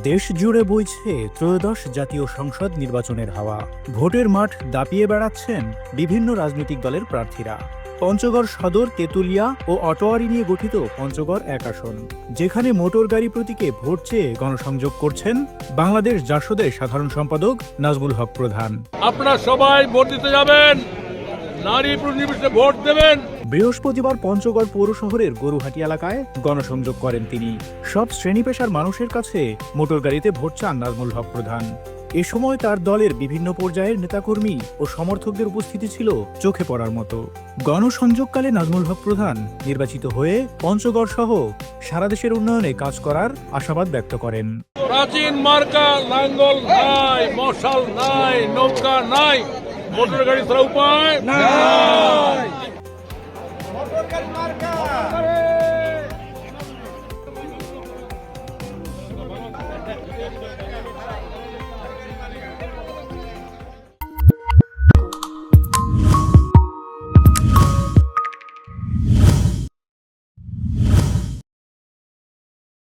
দেশ জুড়ে বইছে ত্রয়োদশ জাতীয় সংসদ নির্বাচনের হাওয়া। ভোটের মাঠ দাপিয়ে বেড়াচ্ছেন বিভিন্ন রাজনৈতিক দলের প্রার্থীরা। পঞ্চগড় সদর, তেঁতুলিয়া ও অটোয়ারি নিয়ে গঠিত পঞ্চগড় ১ আসন, যেখানে মোটর গাড়ি প্রতীকে ভোট চেয়ে গণসংযোগ করছেন বাংলাদেশ জাসদের সাধারণ সম্পাদক নাজমুল হক প্রধান। আপনারা সবাই ভোট দিতে যাবেন, নারী পুরুষ নির্বিশেষে ভোট দেবেন। বৃহস্পতিবার পঞ্চগড় পৌর শহরের গরুহাটি এলাকায় গণসংযোগ করেন তিনি। সব শ্রেণী পেশার মানুষের কাছে মোটর গাড়িতে ভোট চান নাজমুল হক প্রধান। এ সময় তার দলের বিভিন্ন পর্যায়ের নেতাকর্মী ও সমর্থকদের উপস্থিতি ছিল চোখে পড়ার মতো। গণসংযোগকালে নাজমুল হক প্রধান নির্বাচিত হয়ে পঞ্চগড় সহ সারা দেশের উন্নয়নে কাজ করার আশাবাদ ব্যক্ত করেন। প্রাচীন মার্কা লাঙ্গল নাই, মশাল নাই, নৌকা নাই, মোটর গাড়ি ছাড়া উপায় নাই।